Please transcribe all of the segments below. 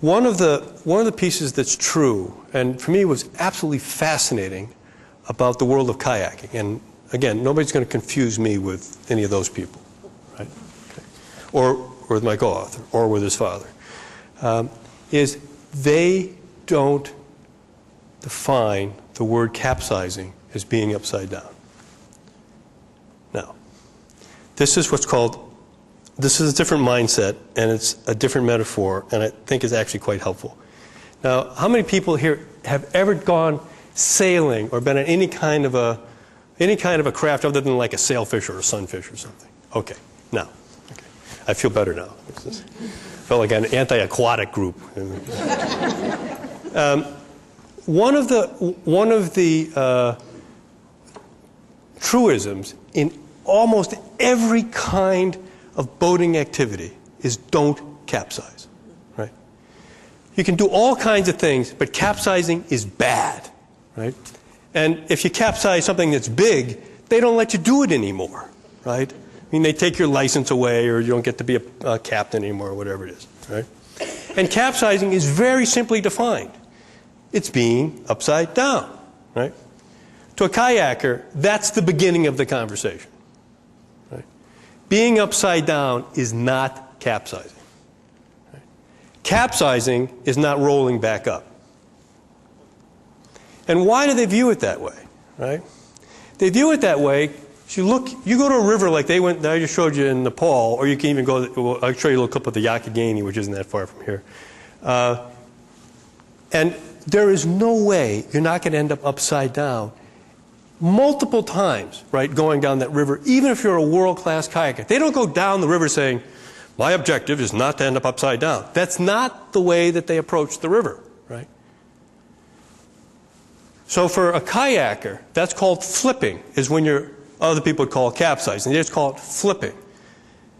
One of the pieces that's true, and for me was absolutely fascinating about the world of kayaking, and again, nobody's going to confuse me with any of those people, right? Okay. Or with my co-author, or with his father, is they don't define the word capsizing as being upside down. Now, this is this is a different mindset, and it's a different metaphor, and I think it's actually quite helpful. Now, how many people here have ever gone sailing or been on any kind of a craft other than like a sailfish or a sunfish or something? Okay, now, okay. I feel better now. Felt like an anti-aquatic group. One of the truisms in almost every kind of boating activity is don't capsize, right? You can do all kinds of things, but capsizing is bad, right? And if you capsize something that's big, they don't let you do it anymore, right? I mean, they take your license away, or you don't get to be a captain anymore, or whatever it is, right? And capsizing is very simply defined. It's being upside down, right? To a kayaker, that's the beginning of the conversation. Right? Being upside down is not capsizing. Right? Capsizing is not rolling back up. And why do they view it that way? Right? They view it that way. You go to a river like that I just showed you in Nepal, or you can even go. Well, I'll show you a little clip of the Yakagani, which isn't that far from here. And there is no way you're not going to end up upside down multiple times, right, going down that river, even if you're a world-class kayaker. They don't go down the river saying, my objective is not to end up upside down. That's not the way that they approach the river, right? So for a kayaker, that's called flipping, is when other people would call it capsizing. They just call it flipping.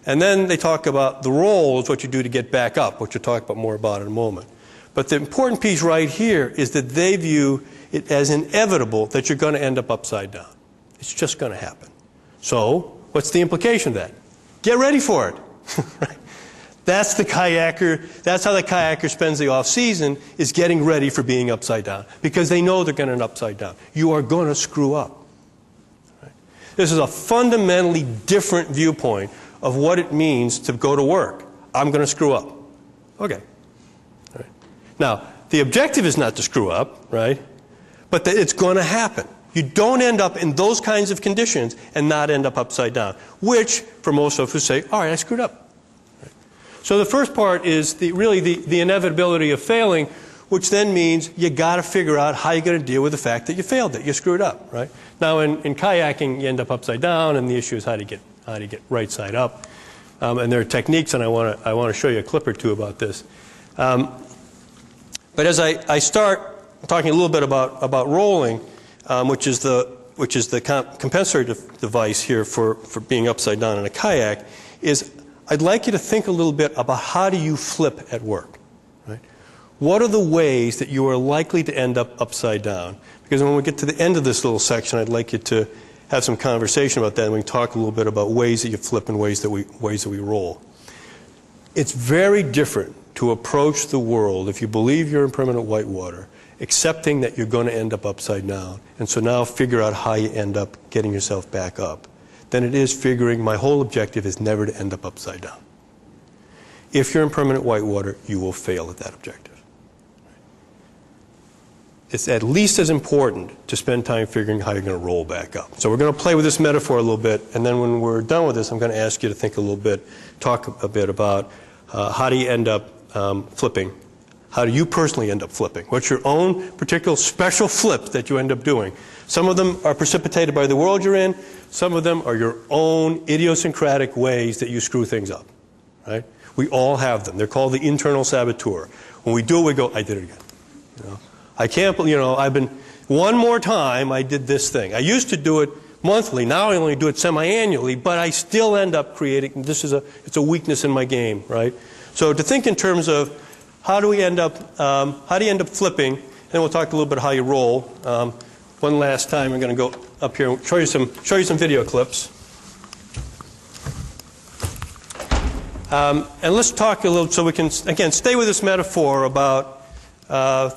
And then they talk about the roll is what you do to get back up, which we'll talk about more about in a moment. But the important piece right here is that they view it as inevitable that you're going to end up upside down. It's just going to happen. So what's the implication of that? Get ready for it. Right? That's the kayaker. That's how the kayaker spends the off season, is getting ready for being upside down, because they know they're going to end up upside down. You are going to screw up. Right? This is a fundamentally different viewpoint of what it means to go to work. I'm going to screw up. Okay. Right. Now, the objective is not to screw up, right? But that it's going to happen. You don't end up in those kinds of conditions and not end up upside down, which, for most of us, say, all right, I screwed up. Right. So the first part is really the inevitability of failing, which then means you got to figure out how you're going to deal with the fact that you failed, that you screwed up, right? Now, in kayaking, you end up upside down, and the issue is how to get right side up. And there are techniques, and I want to show you a clip or two about this. But as I start talking a little bit about rolling, which is the compensatory device here for being upside down in a kayak, is I'd like you to think a little bit about how do you flip at work. Right? What are the ways that you are likely to end up upside down? Because when we get to the end of this little section, I'd like you to have some conversation about that, and we can talk a little bit about ways that you flip and ways that we roll. It's very different to approach the world, if you believe you're in permanent whitewater, accepting that you're going to end up upside down, and so now figure out how you end up getting yourself back up, than it is figuring my whole objective is never to end up upside down. If you're in permanent whitewater, you will fail at that objective. It's at least as important to spend time figuring how you're going to roll back up. So we're going to play with this metaphor a little bit, and then when we're done with this, I'm going to ask you to think a little bit, talk a bit about how do you end up flipping. How do you personally end up flipping? What's your own particular special flip that you end up doing? Some of them are precipitated by the world you're in. Some of them are your own idiosyncratic ways that you screw things up. Right? We all have them. They're called the internal saboteur. When we do it, we go, I did it again. You know? I can't believe, one more time I did this thing. I used to do it monthly. Now I only do it semi-annually, but I still end up creating, it's a weakness in my game, right? So to think in terms of how do you end up flipping, and then we'll talk a little bit how you roll. One last time, I'm going to go up here and show you some video clips. And let's talk a little, so we can, again, stay with this metaphor about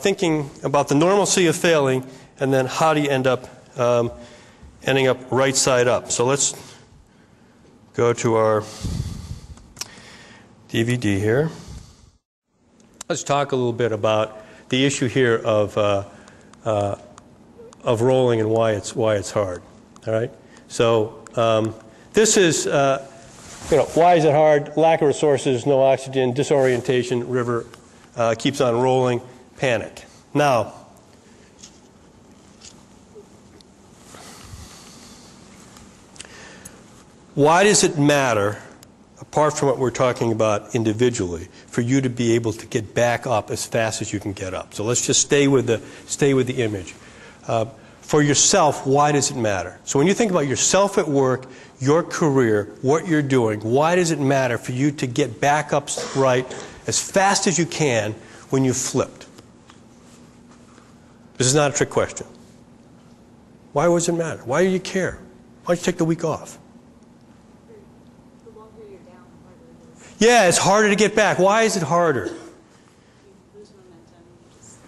thinking about the normalcy of failing, and then how do you end up ending up right side up. So let's go to our DVD here. Let's talk a little bit about the issue here of rolling and why it's hard. All right. So this is why is it hard? Lack of resources, no oxygen, disorientation, river keeps on rolling, panic. Now, why does it matter, apart from what we're talking about individually, for you to be able to get back up as fast as you can get up? So let's just stay with the image. For yourself, why does it matter? So when you think about yourself at work, your career, what you're doing, why does it matter for you to get back up right as fast as you can when you've flipped? This is not a trick question. Why does it matter? Why do you care? Why don't you take the week off? The longer you're down, the harder it is. Yeah, it's harder to get back. Why is it harder? You lose momentum. You just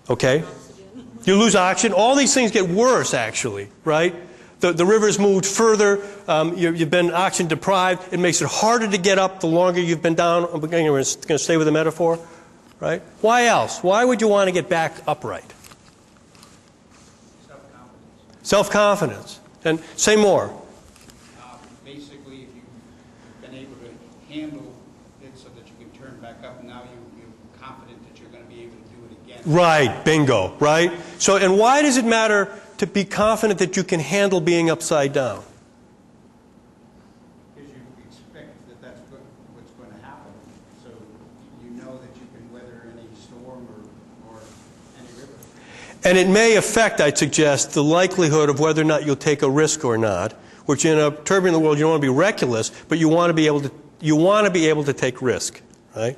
Okay. oxygen. You lose oxygen. All these things get worse, actually, right? The river's moved further. You've been oxygen deprived. It makes it harder to get up the longer you've been down. I'm going to stay with the metaphor, right? Why else? Why would you want to get back upright? Self-confidence. Self-confidence. And say more. Basically, if you've been able to handle it so that you can turn back up, now you're confident that you're going to be able to do it again. Right, bingo, right? So, and why does it matter to be confident that you can handle being upside down? Because you expect that that's what's going to happen. So you know that you can weather any storm or any river. And it may affect, I'd suggest, the likelihood of whether or not you'll take a risk or not, which in a turbulent world you don't want to be reckless, but you want to be able to take risk, right?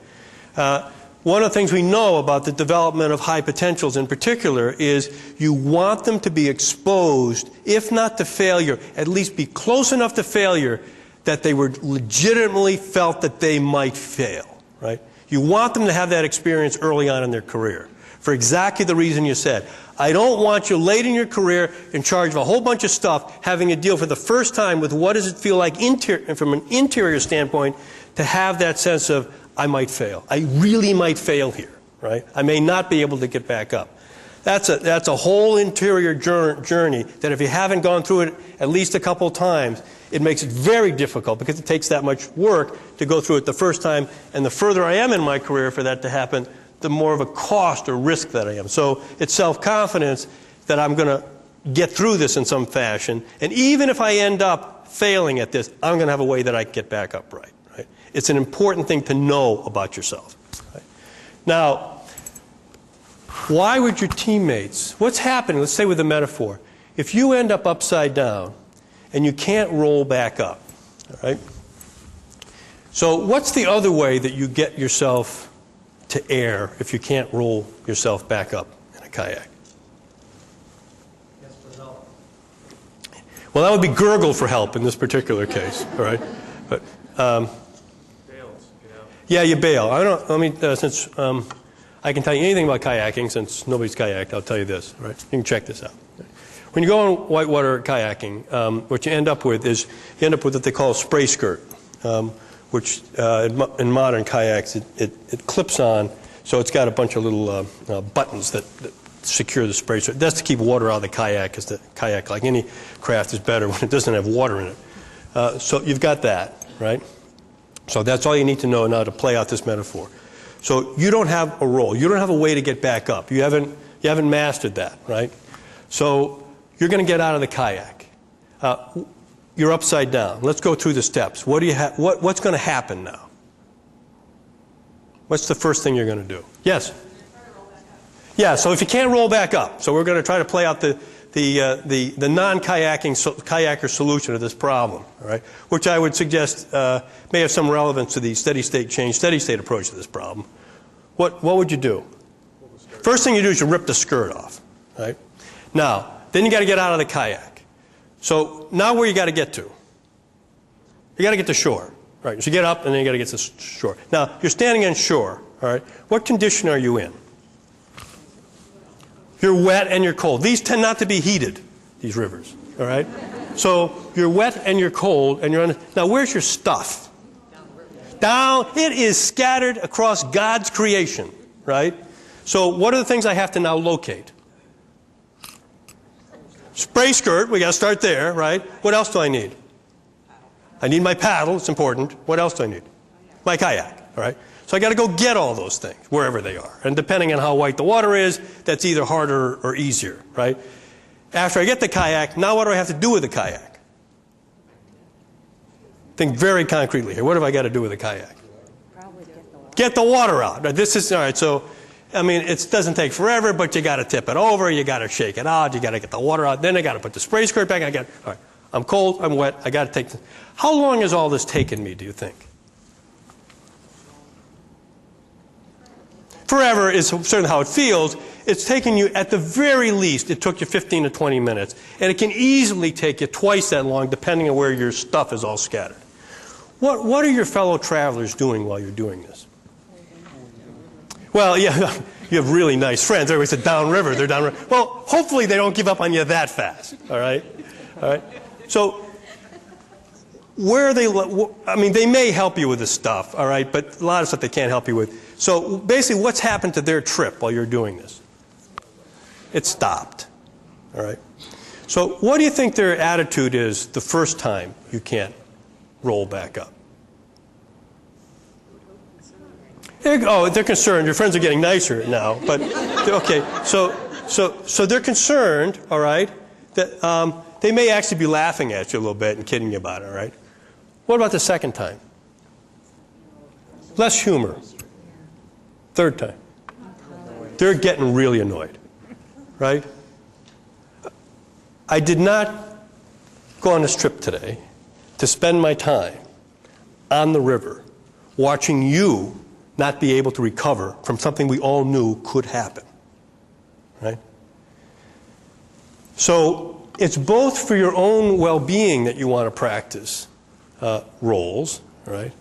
One of the things we know about the development of high potentials in particular is you want them to be exposed, if not to failure, at least be close enough to failure that they were legitimately felt that they might fail, right? You want them to have that experience early on in their career for exactly the reason you said. I don't want you late in your career in charge of a whole bunch of stuff, having to deal for the first time with what does it feel like from an interior standpoint to have that sense of, I might fail. I really might fail here, right? I may not be able to get back up. That's a whole interior journey that if you haven't gone through it at least a couple times, it makes it very difficult because it takes that much work to go through it the first time. And the further I am in my career for that to happen, the more of a cost or risk that I am. So it's self-confidence that I'm going to get through this in some fashion. And even if I end up failing at this, I'm going to have a way that I can get back up right. It's an important thing to know about yourself. Right? Now, why would your teammates, what's happening, let's say with a metaphor, if you end up upside down and you can't roll back up, all right? So what's the other way that you get yourself to air if you can't roll yourself back up in a kayak? Yes, for help. Well, that would be gurgle for help in this particular case, all right? But, yeah, you bail. Since I can tell you anything about kayaking, since nobody's kayaked, I'll tell you this, right? You can check this out. When you go on whitewater kayaking, what you end up with what they call a spray skirt, which in modern kayaks, it clips on, so it's got a bunch of little buttons that secure the spray skirt. That's to keep water out of the kayak, because the kayak, like any craft, is better when it doesn't have water in it. So you've got that, right? So that's all you need to know now to play out this metaphor. So you don't have a roll. You don't have a way to get back up. You haven't mastered that, right? So you're going to get out of the kayak. You're upside down. Let's go through the steps. What's going to happen now? What's the first thing you're going to do? Yes? Yeah, so if you can't roll back up, so we're going to try to play out the non-kayaker solution of this problem, all right? Which I would suggest may have some relevance to the steady-state approach to this problem. What would you do? First thing you do is you rip the skirt off, right? Now, then you got to get out of the kayak. So now where you got to get to? You got to get to shore. Right, so you get up and then you got to get to shore. Now, you're standing on shore, all right? What condition are you in? You're wet and you're cold. These tend not to be heated, these rivers, all right? So you're wet and you're cold and you're on. Now, where's your stuff? Down. It is scattered across God's creation, right? So what are the things I have to now locate? Spray skirt, we got to start there, right? What else do I need? I need my paddle, it's important. What else do I need? My kayak, all right? So I got to go get all those things, wherever they are. And depending on how white the water is, that's either harder or easier, right? After I get the kayak, now what do I have to do with the kayak? Think very concretely here. What have I got to do with the kayak? Probably get the water. Get the water out. Right, this is, all right, so, I mean, it doesn't take forever, but you got to tip it over, you got to shake it out, you got to get the water out, then I got to put the spray skirt back, all right, I'm cold, I'm wet, I got to take How long has all this taken me, do you think? Forever is certainly how it feels. It's taken you, at the very least, it took you 15 to 20 minutes. And it can easily take you twice that long, depending on where your stuff is all scattered. What are your fellow travelers doing while you're doing this? Well, yeah, you have really nice friends. Everybody said downriver, they're downriver. Well, hopefully they don't give up on you that fast, all right? All right? So, where are they, I mean, they may help you with this stuff, all right, but a lot of stuff they can't help you with. So basically, what's happened to their trip while you're doing this? It stopped, all right? So what do you think their attitude is the first time you can't roll back up? They're concerned. Your friends are getting nicer now, but okay. So they're concerned, all right, that they may actually be laughing at you a little bit and kidding you about it, all right? What about the second time? Less humor. Third time. They're getting really annoyed, right? I did not go on this trip today to spend my time on the river watching you not be able to recover from something we all knew could happen, right? So it's both for your own well-being that you want to practice roles, right?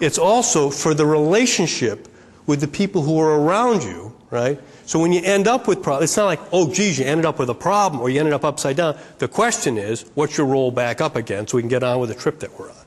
It's also for the relationship with the people who are around you, right? So when you end up with problems, it's not like, oh, geez, you ended up with a problem or you ended up upside down. The question is, what's your roll back up again so we can get on with the trip that we're on?